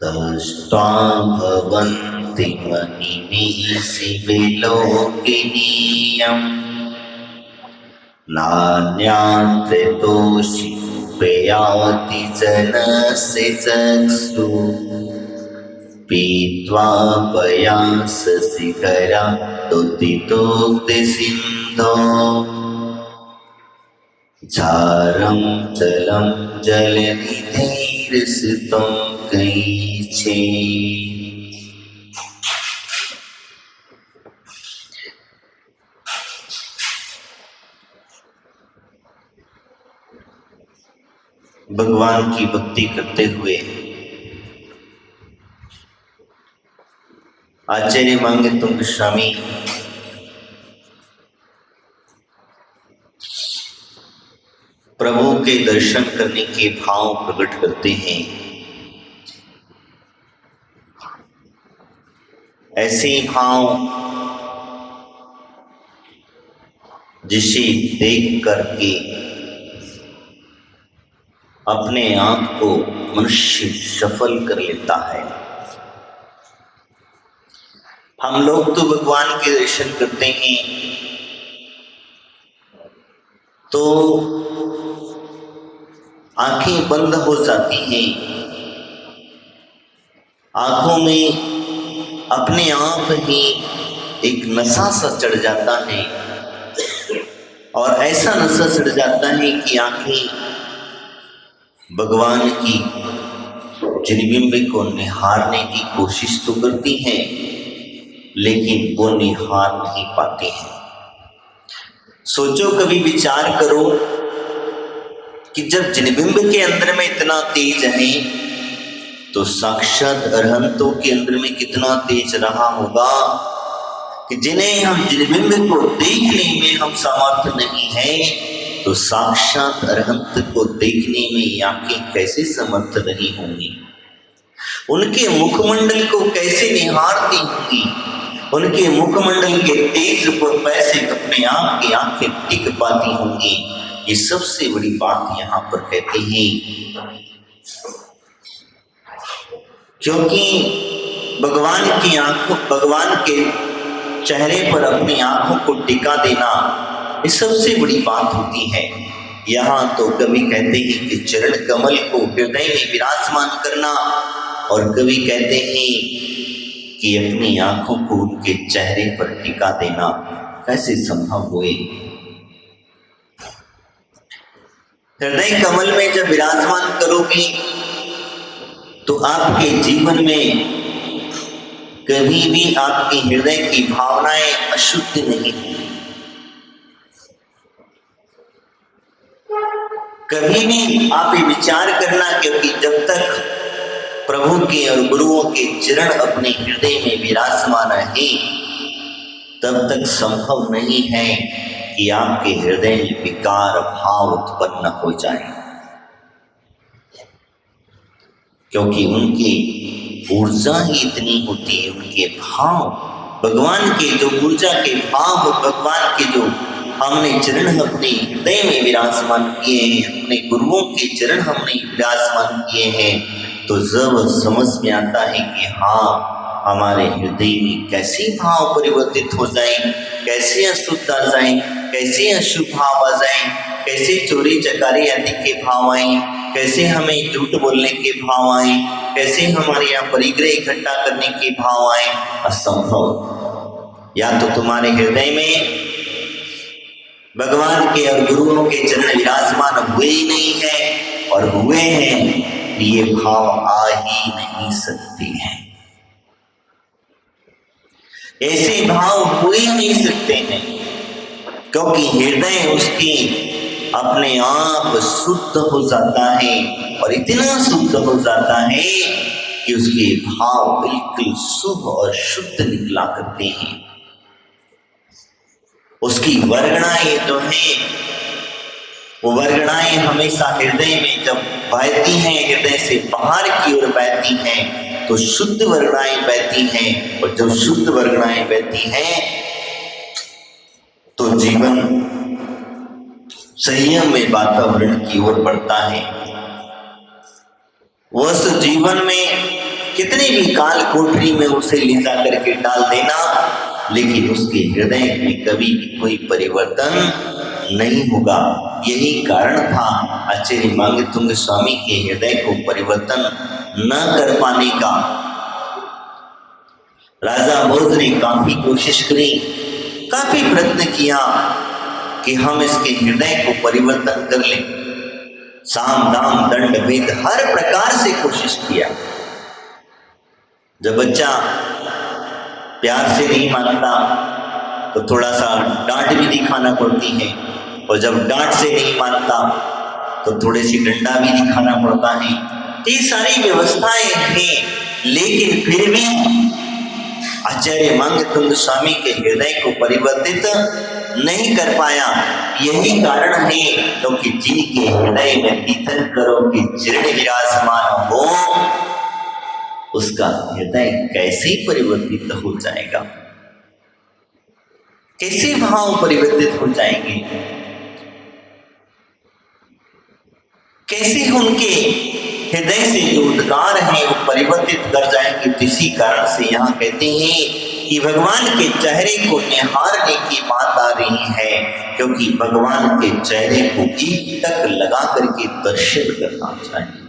दष्ट्वा भवन्ति मनिमेषि विलोकिनीयम् नान्यान्त्रितोषि प्रयाति जनस्य चक्षु पीत्वा पयासशिखरा तुतितोक्तिसिन्धो झारं जलं जलनिधिर्सितं कैचे। भगवान की भक्ति करते हुए आचार्य मांगे तुम गोस्वामी प्रभु के दर्शन करने के भाव प्रकट करते हैं। ऐसे भाव जिसे देख करके अपने आप को मनुष्य सफल कर लेता है। हम लोग तो भगवान के दर्शन करते हैं तो आंखें बंद हो जाती हैं, आंखों में अपने आप ही एक नशा सा चढ़ जाता है और ऐसा नशा चढ़ जाता है कि आंखें भगवान की जनिबिंब को निहारने की कोशिश तो करती हैं लेकिन वो निहार नहीं पाते हैं। सोचो, कभी विचार करो कि जब जनिबिंब के अंदर में इतना तेज है तो साक्षात अरहंतों के अंदर में कितना तेज रहा होगा कि जिन्हें हम जनिबिंब को देखने में हम समर्थ नहीं है तो साक्षात अरहंत को देखने में आंखें कैसे समर्थ रही होंगी, उनके मुखमंडल को कैसे निहारती होंगी, उनके मुखमंडल के तेज पर पैसे अपने आप की आंखें टिक पाती होंगी। ये सबसे बड़ी बात यहाँ पर कहते हैं, क्योंकि भगवान की आंखों, भगवान के चेहरे पर अपनी आंखों को टिका देना ये सबसे बड़ी बात होती है। यहाँ तो कभी कहते हैं कि चरण कमल को हृदय में विराजमान करना और कभी कहते हैं कि अपनी आंखों को उनके चेहरे पर टिका देना कैसे संभव हुए। हृदय कमल में जब विराजमान करोगे तो आपके जीवन में कभी भी आपके हृदय की भावनाएं अशुद्ध नहीं होंगी। कभी भी आप ये विचार करना, क्योंकि जब तक प्रभु के और गुरुओं के चरण अपने हृदय में विराजमान है तब तक संभव नहीं है कि आपके हृदय में विकार भाव उत्पन्न हो जाए, क्योंकि उनकी ऊर्जा ही इतनी होती है, उनके भाव भगवान के जो ऊर्जा के भाव, भगवान के जो हमने चरण अपने हृदय में विराजमान किए हैं, अपने गुरुओं के चरण हमने विराजमान किए हैं, तो जब समझ में आता है कि हाँ हमारे हृदय में कैसे भाव परिवर्तित हो जाए, कैसे अशुद्ध आ जाए, कैसे अशुभ भाव आ जाए, कैसे चोरी चकारी आदि के भाव आए, कैसे हमें झूठ बोलने के भाव आए, कैसे हमारे यहाँ परिग्रह इकट्ठा करने के भाव आए। असंभव। या तो तुम्हारे हृदय में भगवान के और गुरुओं के चरण विराजमान हुए ही नहीं है, और हुए हैं ये भाव आ ही नहीं सकते हैं, ऐसे भाव हो ही नहीं सकते हैं, क्योंकि हृदय उसकी अपने आप शुद्ध हो जाता है और इतना शुद्ध हो जाता है कि उसके भाव बिल्कुल शुभ और शुद्ध निकला करते हैं। उसकी वर्गणाएं जो हैं वो वर्गणाएं हमेशा हृदय में जब बहती हैं, हृदय से बाहर की ओर बहती हैं तो शुद्ध वर्गणाएं बहती हैं, और जब शुद्ध वर्गणाएं बहती हैं तो जीवन संयम में वातावरण की ओर बढ़ता है। उस जीवन में कितने भी काल कोठरी में उसे ले जा करके डाल देना, लेकिन उसके हृदय में कभी भी कोई परिवर्तन नहीं होगा। यही कारण था आचार्य मांगेतुंग स्वामी के हृदय को परिवर्तन न कर पाने का। राजा भोज ने काफी कोशिश करी, काफी प्रयत्न किया कि हम इसके हृदय को परिवर्तन कर लें। साम दाम दंड भेद हर प्रकार से कोशिश किया। जब बच्चा प्यार से नहीं मानता तो थोड़ा सा डांट भी दिखाना पड़ती है, और जब डांट से नहीं मानता तो थोड़ी सी डंडा भी दिखाना पड़ता है। ये सारी व्यवस्थाएं हैं, लेकिन फिर भी आचार्य मांगेतुंग स्वामी के हृदय को परिवर्तित नहीं कर पाया। यही कारण है क्योंकि जिनके हृदय में तीर्थंकरों की जीर्ण विराजमान हो, उसका हृदय कैसे परिवर्तित हो जाएगा, कैसे भाव परिवर्तित हो जाएंगे, कैसे उनके हृदय से जो उद्गार है वो परिवर्तित कर जाएंगे। इसी कारण से यहाँ कहते हैं कि भगवान के चेहरे को निहारने की बात आ रही है, क्योंकि भगवान के चेहरे को एक टक लगा करके दर्शन करना चाहिए।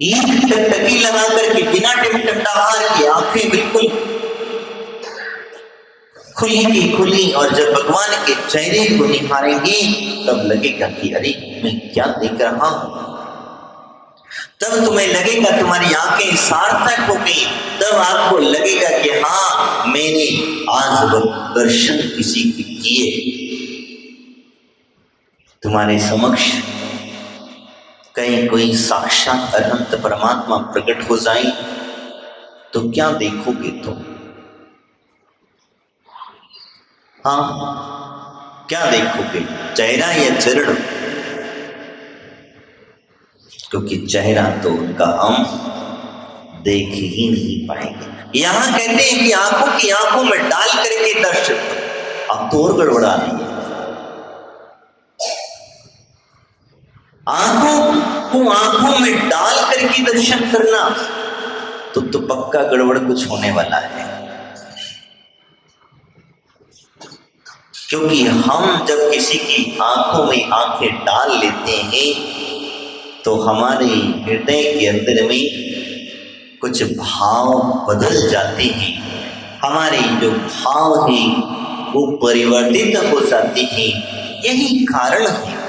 एक टकटकी लगा करके बिना टिमटमाहट की आंखें बिल्कुल खुली की खुली, और जब भगवान के चेहरे को निहारेंगे तब लगेगा कि अरे मैं क्या देख रहा हूं। तब तुम्हें लगेगा, तुम्हारी आंखें सार्थक हो गई, तब आपको लगेगा कि हाँ मैंने आज दर्शन किसी के किए। तुम्हारे समक्ष कहीं कोई साक्षात अनंत परमात्मा प्रकट हो जाए तो क्या देखोगे तुम? हाँ, क्या देखोगे, चेहरा या चरण? क्योंकि चेहरा तो उनका हम देख ही नहीं पाएंगे। यहां कहते हैं कि आंखों की आंखों में डाल करके दर्शन करो। अब तो और गड़बड़ा नहीं है। आंखों को आंखों में डाल करके दर्शन करना तो पक्का गड़बड़ कुछ होने वाला है। क्योंकि हम जब किसी की आंखों में आंखें डाल लेते हैं तो हमारे हृदय के अंदर में कुछ भाव बदल जाते हैं। हमारे जो भाव हैं वो परिवर्तित हो जाते हैं। यही कारण है।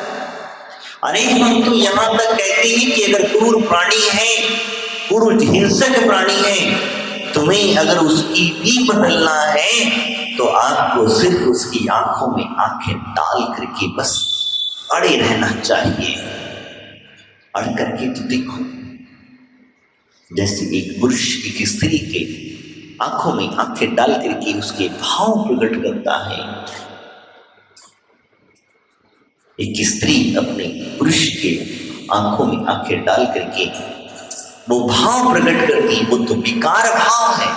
अरे हम तो यहाँ तक कहते हैं कि अगर क्रूर प्राणी है, क्रूर हिंसक प्राणी है, तुम्हें अगर उसकी भी बदलना है तो आपको सिर्फ उसकी आंखों में आंखें डाल करके बस अड़े रहना चाहिए। अड़ करके तो देखो, जैसे एक पुरुष एक स्त्री के आंखों में आंखें डाल करके उसके भाव प्रकट करता है, एक स्त्री अपने पुरुष के आंखों में आंखें डाल करके वो भाव प्रकट करती, वो तो विकार भाव है,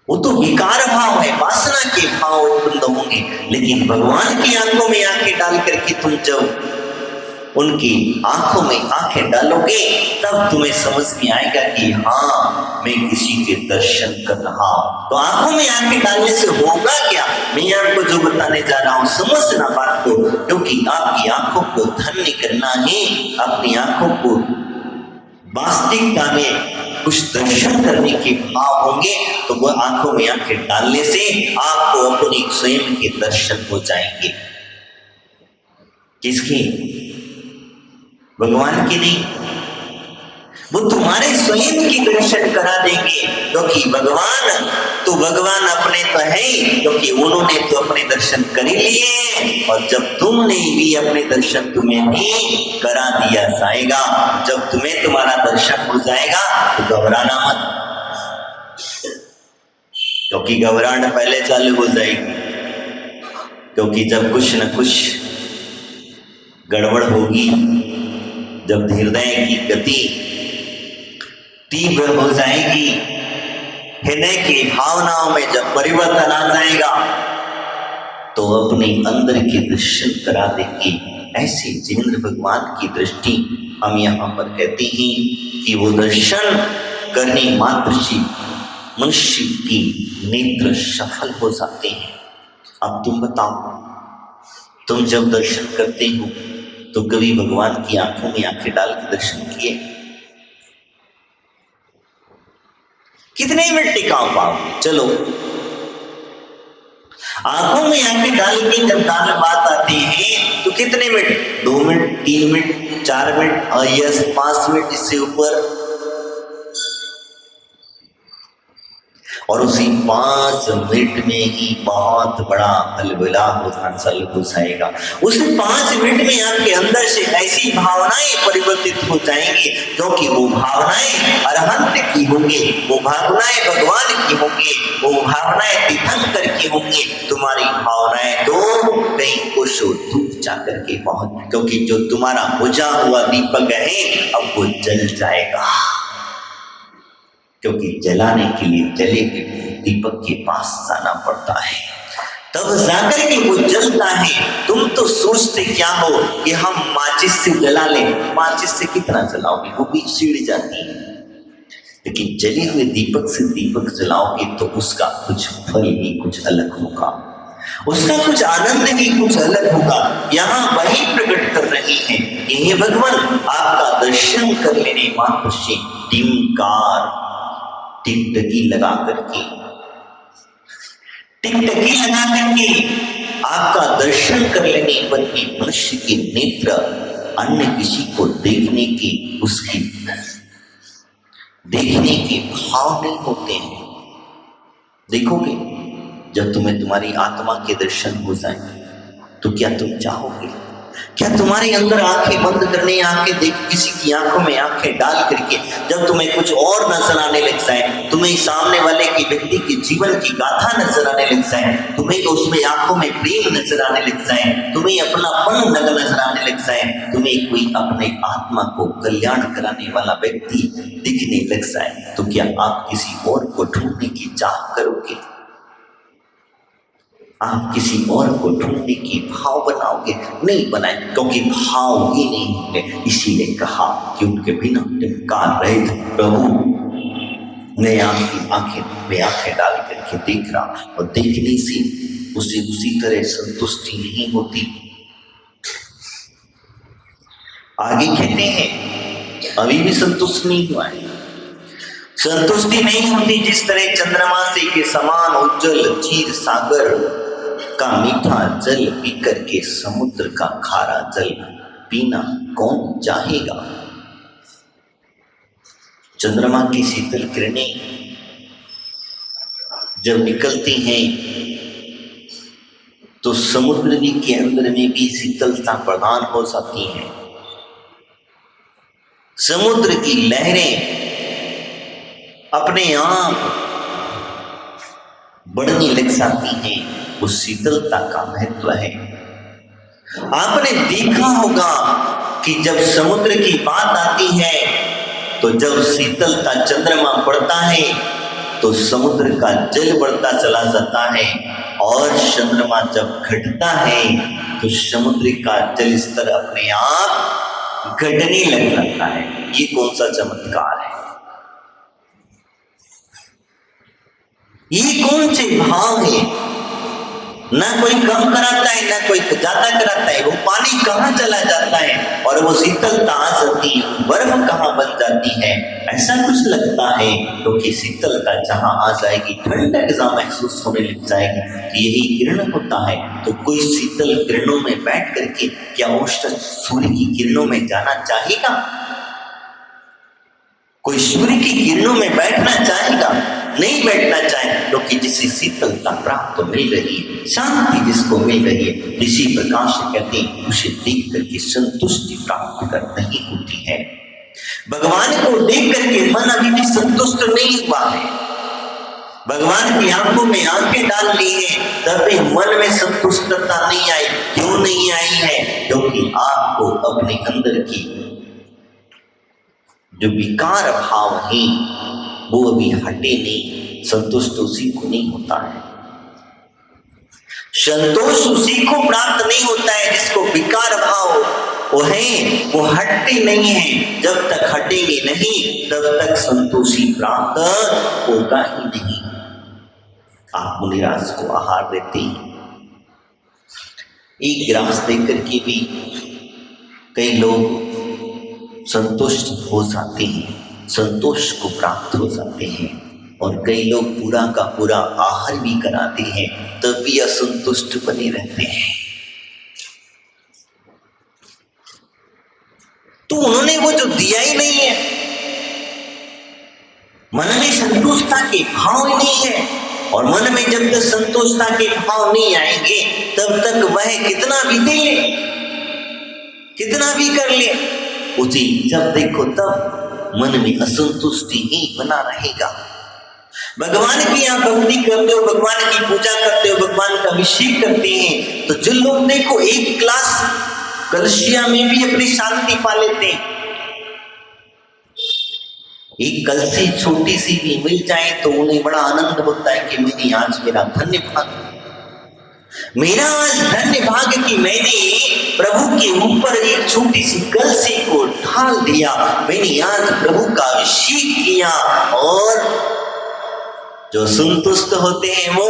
वो तो विकार भाव है, वासना के भाव उत्पन्न होंगे। लेकिन भगवान की आंखों में आंखें डाल करके तुम जब उनकी आंखों में आंखें डालोगे तब तुम्हें समझ में आएगा कि हाँ मैं किसी के दर्शन कर रहा हूं। तो आंखों में आंखें डालने से होगा क्या, मैं आपको जो बताने जा रहा हूं समझना बात को। क्योंकि आपकी आंखों को धन्य करना है, अपनी आंखों को वास्तविकता में कुछ दर्शन करने के भाव होंगे तो वह आंखों में आंखें डालने से आपको अपने स्वयं के दर्शन हो जाएंगे। किसके? भगवान की नहीं, वो तुम्हारे स्वयं की दर्शन करा देंगे। क्योंकि भगवान अपने तो है, क्योंकि उन्होंने तो अपने दर्शन कर ही लिए, और जब तुमने भी अपने दर्शन तुम्हें भी करा दिया जाएगा। जब तुम्हें तुम्हारा दर्शन हो जाएगा तो घबराना मत, क्योंकि घबराहट पहले चालू हो जाएगी। क्योंकि जब कुछ न कुछ गड़बड़ होगी, जब हृदय की गति तीव्र हो जाएगी, हृदय की भावनाओं में जब परिवर्तन आ जाएगा तो अपने अंदर के दर्शन करा देंगे। ऐसे जिनेंद्र भगवान की दृष्टि हम यहाँ पर कहते हैं कि वो दर्शन करने मात्र से मनुष्य की नेत्र सफल हो जाते हैं। अब तुम बताओ, तुम जब दर्शन करते हो तो कभी भगवान की आंखों में आंखें डाल के दर्शन किए? कितने मिनट टिका पाओगे? चलो, आंखों में आंखें डाल के जब डाल बात आती है तो कितने मिनट? 2 मिनट, 3 मिनट, 4 मिनट, और यस 5 मिनट, इससे ऊपर। और उसी 5 मिनट में ही बहुत बड़ा अलबेला होना चालू हो जाएगा। उस 5 मिनट में आपके अंदर से ऐसी भावनाएं परिवर्तित हो जाएंगी, क्योंकि वो भावनाएं अरहंत की होंगी, वो भावनाएं भगवान की होंगी, वो भावनाएं तीर्थंकर की होंगी। तुम्हारी भावनाएं तो कहीं कोशों दूर जाकर के पहुंच, क्योंकि जो तुम्हारा बुझा हुआ दीपक है अब वो जल जाएगा, क्योंकि जलाने के लिए जले हुए दीपक के पास जाना पड़ता है, तब जाकर के वो जलता है। तुम तो सोचते क्या हो कि हम माचिस से जला लें, माचिस से कितना जलाओगे, वो भी छिड़ जाती है। लेकिन जले हुए दीपक से दीपक जलाओगे तो उसका कुछ फल ही कुछ अलग होगा, उसका कुछ आनंद ही कुछ अलग होगा। यहाँ वही प्रकट कर रही है कि हे भगवान, आपका दर्शन कर लेने मात्र से टिमकार, टिकटकी लगा करके आपका दर्शन कर लेने पर भी मनुष्य के नेत्र अन्य किसी को देखने के, उसकी देखने के भाव नहीं होते हैं। देखोगे, जब तुम्हें तुम्हारी आत्मा के दर्शन हो जाए तो क्या तुम चाहोगे? क्या तुम्हारे अंदर आंखें बंद करने, आंखें देख, किसी की आंखों में आंखें डाल करके जब तुम्हें कुछ और नजर आने लग जाए, तुम्हें सामने वाले की व्यक्ति के जीवन की गाथा नजर आने लग जाए, तुम्हें उसमें आंखों में प्रेम नजर आने लग जाए, तुम्हें अपनापन नजर आने लग जाए, तुम्हें कोई अपने आत्मा को कल्याण कराने वाला व्यक्ति दिखने लग जाए, तो क्या आप किसी और को ढूंढने की चाह करोगे? आप किसी और को ढूंढने की भाव बनाओगे? नहीं बनाए, क्योंकि भाव ही नहीं होंगे। इसीलिए कहा कि उनके बिना टिमकार रहे थे प्रभु, मैं आपकी आंखें में आंखें डाल करके देख रहा, और देखने से उसे उसी तरह संतुष्टि नहीं होती। आगे कहते हैं अभी भी संतुष्ट नहीं हुआ है, संतुष्टि नहीं होती। जिस तरह चंद्रमा से के समान उज्जवल क्षीर सागर का मीठा जल पीकर के समुद्र का खारा जल पीना कौन चाहेगा? चंद्रमा की शीतल किरणें जब निकलती हैं तो समुद्र के अंदर में भी शीतलता प्रदान हो जाती है। समुद्र की लहरें अपने आप बढ़ने लग जाती हैं। उस शीतलता का महत्व है। आपने देखा होगा कि जब समुद्र की बात आती है तो जब शीतलता चंद्रमा बढ़ता है तो समुद्र का जल बढ़ता चला जाता है, और चंद्रमा जब घटता है तो समुद्र का जल स्तर अपने आप घटने लग जाता है। ये कौन सा चमत्कार है? ये कौन से भाव है? ना कोई कम कराता है, ना कोई ज्यादा कराता है। वो पानी कहाँ चला जाता है और वो शीतलता आ जाती है, बर्फ कहाँ बन जाती है, ऐसा कुछ लगता है। क्योंकि शीतलता जहाँ आ जाएगी, ठंडक जहाँ महसूस होने लग जाएगी, तो यही किरण होता है। तो कोई शीतल किरणों में बैठ करके क्या उष्ण सूर्य की किरणों में जाना चाहेगा? कोई सूर्य की किरणों में बैठना चाहेगा? नहीं बैठना चाहे, क्योंकि जिसे शीतलता प्राप्त मिल रही है, शांति जिसको मिल रही है, ऋषि प्रकाश कहते हैं उसे देख करके संतुष्टि प्राप्त कर नहीं होती है। भगवान को देख करके मन अभी भी संतुष्ट नहीं हुआ है। भगवान की आंखों में आंखें डाल ली है, तब भी मन में संतुष्टता नहीं आई। क्यों नहीं आई है? क्योंकि आपको अपने अंदर की जो विकार भाव है वो अभी हटे नहीं, संतुष्ट उसी को नहीं होता है। संतोष उसी को प्राप्त नहीं होता है जिसको विकार भाव वो है, वो हटते नहीं है। जब तक हटेंगे नहीं तब तक संतोषी प्राप्त होगा ही नहीं। आप मुनिराज को आहार देते हैं, एक गिलास देकर के भी कई लोग संतुष्ट हो जाते हैं, संतोष को प्राप्त हो जाते हैं, और कई लोग पूरा का पूरा आहार भी कराते हैं तब भी असंतुष्ट बने रहते हैं। तो उन्होंने वो जो दिया ही नहीं है, मन में संतुष्टता के भाव ही नहीं है, और मन में जब तक संतुष्टता के भाव नहीं आएंगे तब तक वह कितना भी दे ले, कितना भी कर ले, उसी जब देखो तब मन में असंतुष्टि ही बना रहेगा। भगवान की यहाँ भक्ति करते हो, भगवान की पूजा करते हो, भगवान का अभिषेक करते हैं, तो जो लोग देखो एक ग्लास कलशिया में भी अपनी शांति पा लेते हैं। एक कलसी छोटी सी भी मिल जाए तो उन्हें बड़ा आनंद होता है कि मैंने आज मेरा धन्य भाग, मेरा आज धन्य भाग कि मैंने प्रभु के ऊपर एक छोटी सी कलसी को ढाल दिया, मैंने आज प्रभु का अभिषेक किया। और जो संतुष्ट होते हैं वो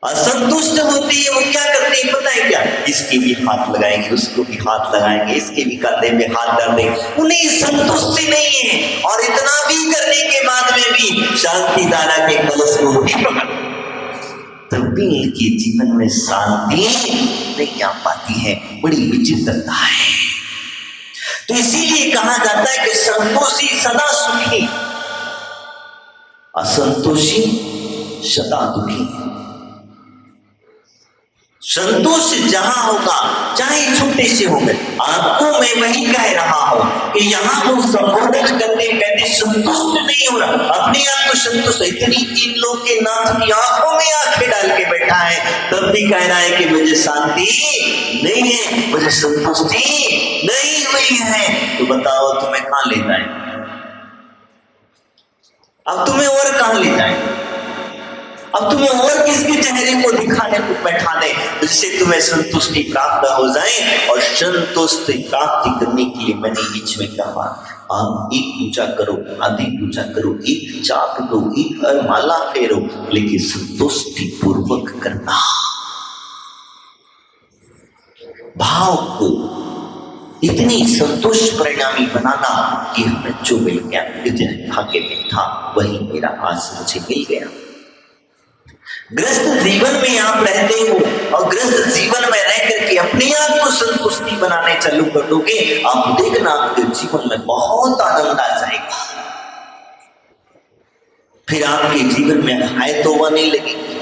असंतुष्ट होते हैं, वो क्या करते हैं पता है क्या? इसके भी हाथ लगाएंगे, उसको भी हाथ लगाएंगे, इसके भी कंधे में हाथ डाल देंगे। उन्हें संतुष्टि नहीं है, और इतना भी करने के बाद में भी शांति धारा के कलश को तब भी इनके जीवन में शांति नहीं आ पाती है। बड़ी विचित्रता है। तो इसीलिए कहा जाता है कि संतोषी सदा सुखी, असंतोषी सदा दुखी। संतोष जहां होगा चाहे छोटे से हो गए, आपको मैं वही कह रहा हूं कि यहाँ वो संबोधन करते कहते संतुष्ट नहीं हो रहा, अपने आप को संतुष्ट। इतनी तीन लोग के नाथ की आंखों में आंखें डाल के बैठा है, तब भी कह रहा है कि मुझे शांति नहीं है, मुझे संतुष्टि नहीं हुई है। तो बताओ तुम्हें कहां ले जाए? अब तुम्हें और कहां ले जाए? अब तुम्हें और किसके चेहरे को दिखाने को बैठा दे जिससे तुम्हें संतुष्टि प्राप्त हो जाए? और संतुष्टि प्राप्ति करने के लिए मैंने बीच में कहा, आप एक पूजा करो, आधी पूजा करो, एक जाप दो, एक माला फेरो, लेकिन संतुष्टि पूर्वक करना, भाव को इतनी संतोष परिणामी बनाना कि हमें जो मिल गया, भाग्य में था वही मेरा आज मुझे मिल गया। ग्रस्त जीवन में आप रहते हो, और ग्रस्त जीवन में रह करके अपने आप को संतुष्टि बनाने चालू कर दोगे, आप देखना आपके जीवन में बहुत आनंद आ जाएगा। फिर आपके जीवन में हायतोवा नहीं लगेगी,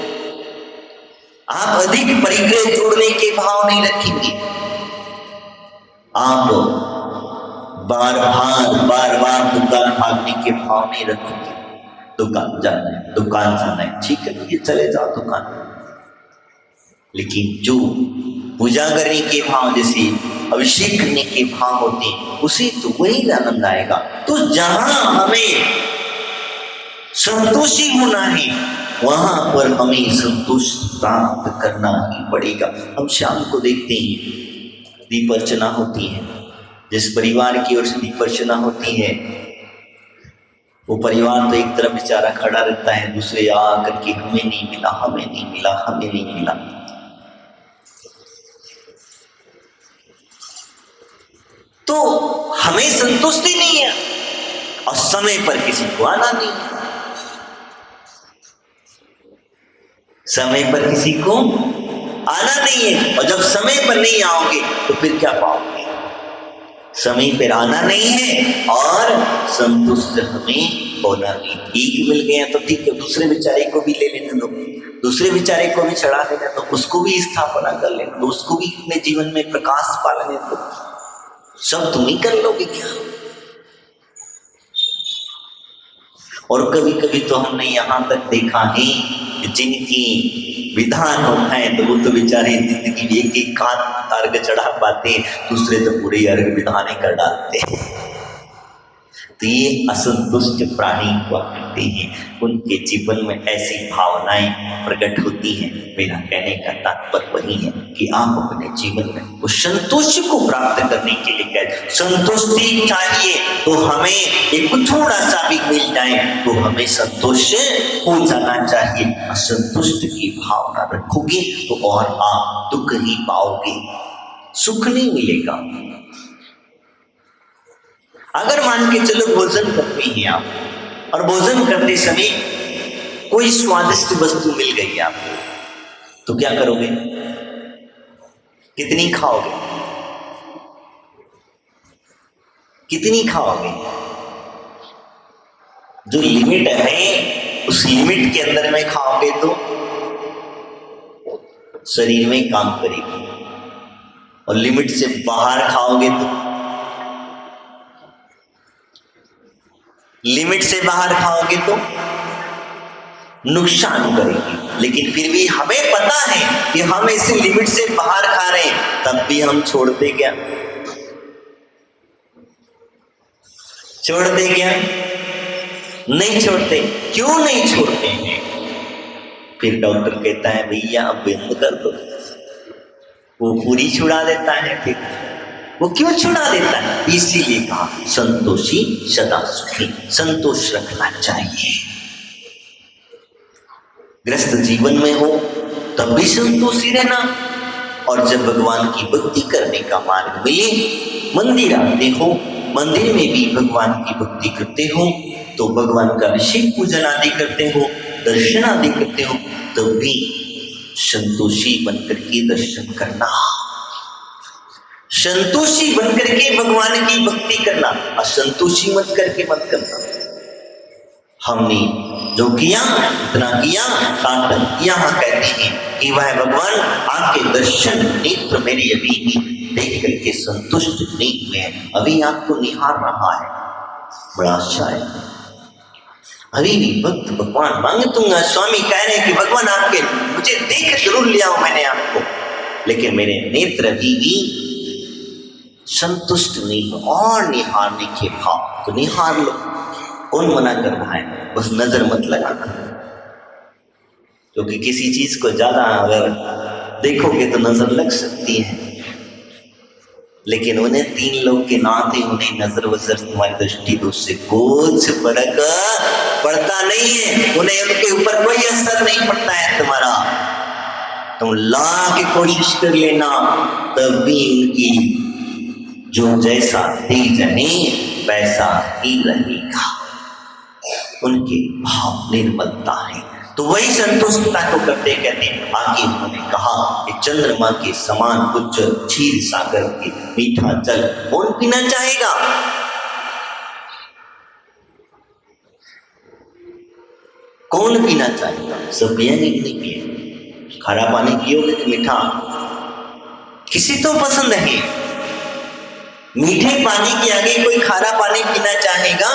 आप अधिक परिग्रह जोड़ने के भाव नहीं रखेंगे, आप बार बार दुकान भागने के भाव नहीं रखोगे। दुकान जाना है, ठीक है, ये चले जाओ दुकान, लेकिन जो पूजा करने के भाव, जैसे अभिषेक करने के भाव होते हैं, उसे तो वही आनंद आएगा। तो जहां हमें संतोषी होना है वहां पर हमें संतोष प्राप्त करना ही पड़ेगा। हम शाम को देखते हैं दीप अर्चना होती है, जिस परिवार की ओर से दीप अर्चना होती है वो परिवार तो एक तरफ बेचारा खड़ा रहता है, दूसरे आकर के हमें नहीं मिला, हमें नहीं मिला, हमें नहीं मिला। तो हमें संतुष्टि नहीं है, और समय पर किसी को आना नहीं है, समय पर किसी को आना नहीं है। और जब समय पर नहीं आओगे तो फिर क्या पाओगे? समय पर आना नहीं है और संतुष्ट हमें होना नहीं। ठीक मिल गया तो ठीक है, दूसरे बेचारे को भी ले लेने दो, दूसरे बेचारे को भी चढ़ा देने दो, उसको भी स्थापना कर लेने दो, उसको भी अपने जीवन में प्रकाश पा लेने दो। सब तुम ही कर लोगे क्या? और कभी कभी तो हमने यहाँ तक देखा है कि जिनकी विधान होता है तो वो तो बेचारे जिंदगी में एक एक अर्घ चढ़ा पाते हैं, दूसरे तो पूरे अर्घ विधान ही कर डालते हैं। तो ये असंतुष्ट प्राणी हुआ करते हैं, उनके जीवन में ऐसी भावनाएं प्रकट होती हैं। मेरा कहने का तात्पर्य वही है कि आप अपने जीवन में उस संतोष को प्राप्त करने के लिए कहें, संतुष्टि चाहिए तो हमें एक थोड़ा सा भी मिल जाए तो हमें संतोष हो जाना चाहिए। असंतुष्ट की भावना रखोगे तो और आप दुख ही पाओगे, सुख नहीं मिलेगा। अगर मान के चलो भोजन करते हैं आप और भोजन करते समय कोई स्वादिष्ट वस्तु मिल गई आपको, तो क्या करोगे? कितनी खाओगे? कितनी खाओगे? जो लिमिट है उस लिमिट के अंदर में खाओगे तो शरीर में काम करेगी, और लिमिट से बाहर खाओगे तो लिमिट से बाहर खाओगे तो नुकसान करेगी। लेकिन फिर भी हमें पता है कि हम इसे लिमिट से बाहर खा रहे हैं, तब भी हम छोड़ते क्या? छोड़ते क्या? नहीं छोड़ते। क्यों नहीं छोड़ते हैं? फिर डॉक्टर कहता है भैया अब बंद कर दो, वो पूरी छुड़ा देता है। फिर वो क्यों छुड़ा देता है? इसीलिए कहा संतोषी सदा सुखी, संतोष रखना चाहिए। ग्रस्त जीवन में हो तब भी संतोषी रहना, और जब भगवान की भक्ति करने का मार्ग मिले, मंदिर आते हो, मंदिर में भी भगवान की भक्ति करते हो, तो भगवान का अभिषेक पूजन आदि करते हो, दर्शन आदि करते हो, तब भी संतोषी बनकर के दर्शन करना, संतोषी बनकर के भगवान की भक्ति करना, असंतोषी मत करके मत करना। हमने जो किया इतना किया, सार्थक। यहाँ कहते हैं कि वह भगवान आपके दर्शन नेत्र मेरे अभी भी देख करके संतुष्ट नहीं हुए हैं, अभी आपको निहार रहा है। बड़ा अच्छा है। अभी भी भक्त भगवान मांगतूंगा, स्वामी कह रहे हैं कि भगवान आपके मुझे देख जरूर लिया हूं मैंने आपको, लेकिन मेरे नेत्र अभी भी संतुष्ट नहीं हो, और निहारने के भाव तो निहार लो। कौन मना कर रहा है? बस नजर मत लगाना, क्योंकि किसी चीज को ज्यादा अगर देखोगे तो नजर लग सकती है, लेकिन उन्हें तीन लोग के नाते उन्हें नजर वजर तुम्हारी दृष्टि तो उससे कुछ फर्क पड़ता नहीं है, उन्हें उनके ऊपर कोई असर नहीं पड़ता है तुम्हारा। तुम ला के कोशिश कर लेना, तब भी उनकी जो जैसा तेज है वैसा ही रहेगा, उनके भाव निर्मलता है। तो वही संतुष्टता को करते कहते आगे उन्होंने कहा कि चंद्रमा के समान उच्च क्षीर सागर के मीठा जल कौन पीना चाहेगा? कौन पीना चाहेगा? सब पिएंगे कि नहीं पिएंगे? खारा पानी पियोगे कि मीठा? किसी तो पसंद है। मीठे पानी के आगे कोई खारा पानी पीना चाहेगा?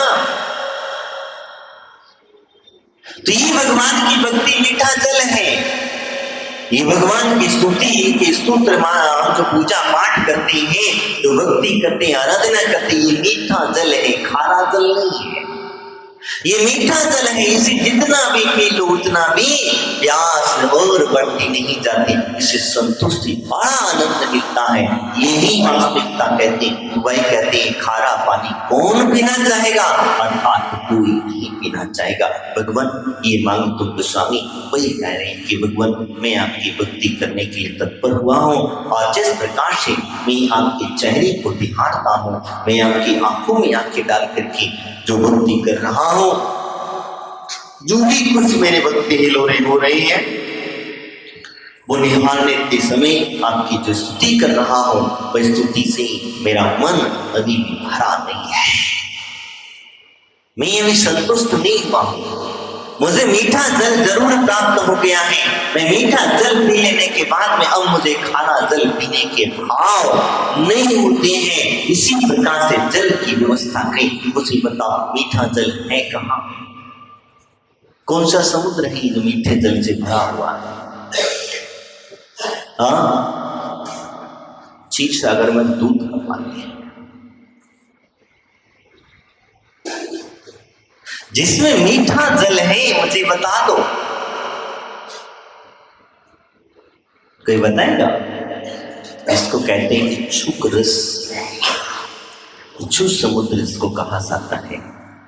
तो ये भगवान की भक्ति मीठा जल है। ये भगवान की स्तुति के स्तोत्र जो पूजा पाठ करते हैं, जो भक्ति करते हैं, आराधना करते हैं, ये मीठा जल है, खारा जल नहीं है। ये मीठा जल है, इसे जितना भी पी लो उतना भी प्यास और बढ़ती नहीं जाती, इससे संतुष्टि बड़ा आनंद मिलता है। यही वास्तविकता कहते हैं। वही कहते हैं खारा पानी कौन पीना चाहेगा? अर्थात कोई नहीं पीना चाहेगा। भगवान ये मांग तुम तो स्वामी वही कह रहे हैं कि भगवान मैं आपकी भक्ति करने के लिए तत्पर हुआ हूँ, और जिस प्रकार से मैं आपके चेहरे को निहारता हूँ, मैं आपकी आंखों में आंखें डाल करके जो भक्ति कर रहा हूं, जो भी कुछ मेरे भक्ति हिलोरे हो रही है, वो निहारने के समय आपकी जो स्तुति कर रहा हूं, वह स्तुति से मेरा मन अभी भी भरा नहीं है। मैं अभी संतुष्ट नहीं हुआ हूं। मुझे मीठा जल जरूर प्राप्त हो गया है। मैं मीठा जल पी लेने के बाद में अब मुझे खारा जल पीने के भाव नहीं होते हैं। इसी प्रकार से जल की व्यवस्था करें। मुझे बताओ मीठा जल है कहाँ? कौन सा समुद्र है जो मीठे जल से भरा हुआ है? हाँ, क्षीर सागर में दूध का पानी है। जिसमें मीठा जल है मुझे बता दो। कोई बताएगा? इसको कहते हैं इच्छुक रस, इच्छुक समुद्र इसको कहा जाता है।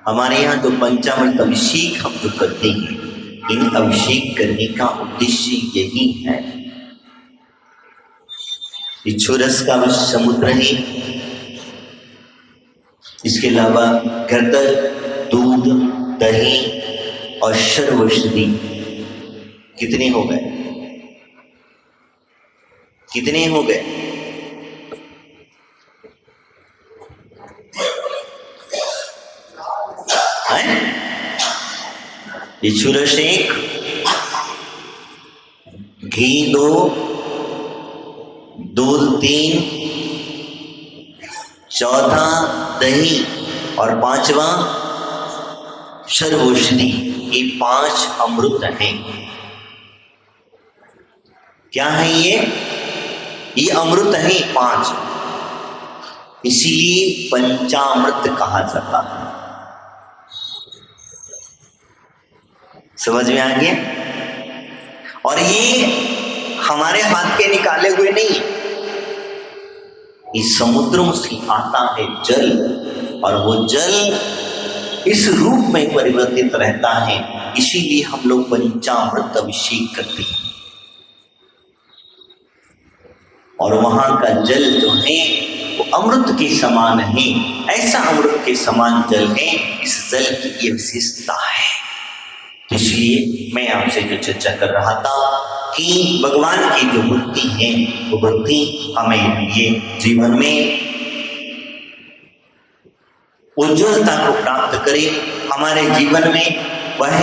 हमारे यहाँ जो पंचामृत अभिषेक हम जो करते हैं, इन अभिषेक करने का उद्देश्य यही है। इच्छुक रस का समुद्र है। इसके अलावा गर्दन, दूध, दही और सर्वौषधि कितने हो गए? कितने हो गए? इच्छुक रस 1, घी 2, दूध 3, चौथा दही और 5वां सर्वौषधि। ये 5 अमृत हैं। क्या है ये? ये अमृत है 5, इसीलिए पंचामृत कहा जाता है। समझ में आ गया? और ये हमारे हाथ के निकाले हुए नहीं, इस समुद्रों से आता है जल, और वो जल इस रूप में परिवर्तित रहता है। इसीलिए हम लोग पंचामृत अभिषेक करते हैं। और वहां का जल जो है वो अमृत के समान है। ऐसा अमृत के समान जल है। इस जल की ये विशेषता है। इसलिए मैं आपसे जो चर्चा कर रहा था कि भगवान की जो भक्ति है, वो भक्ति हमें ये जीवन में उज्ज्वलता को प्राप्त करे, हमारे जीवन में वह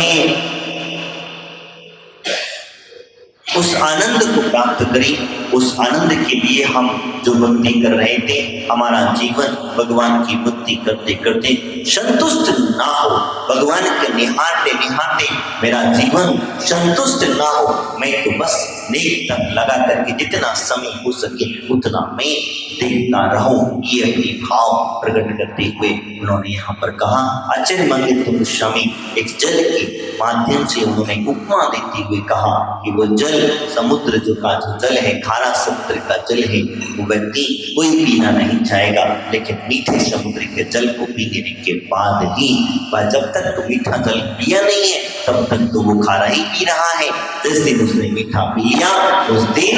उस आनंद को प्राप्त करें। उस आनंद के लिए हम जो भक्ति कर रहे थे, हमारा जीवन भगवान की भक्ति करते करते संतुष्ट ना हो, भगवान के निहारते निहारते मेरा जीवन संतुष्ट ना हो, मैं तो बस नेक तक लगा करके जितना समय हो सके उतना मैं देखता रहूं, ये अपने भाव प्रकट करते हुए उन्होंने यहाँ पर कहा। आचार्य मंगल स्वामी एक जल के माध्यम से उन्होंने उपमा देते हुए कहा कि वो जल समुद्र जो का जो जल है, खारा समुद्र का जल है, वो व्यक्ति कोई पीना नहीं चाहेगा, लेकिन मीठे समुद्र के जल को पी लेने के बाद ही वह, जब तक तो मीठा जल पिया नहीं है तब तक तो वो खारा ही पी रहा है। जिस दिन उसने मीठा पी लिया उस दिन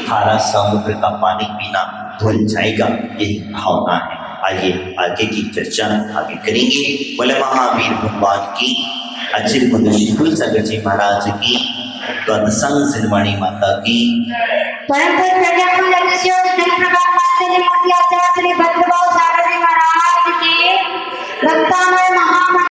खारा समुद्र का पानी पीना भूल जाएगा। यही भावना है। आइए आगे की चर्चा आगे करेंगे। बोले महावीर भगवान की, आचार्य मंगल सागर जी महाराज की, द्वादशांग सिंधवाणी माता की।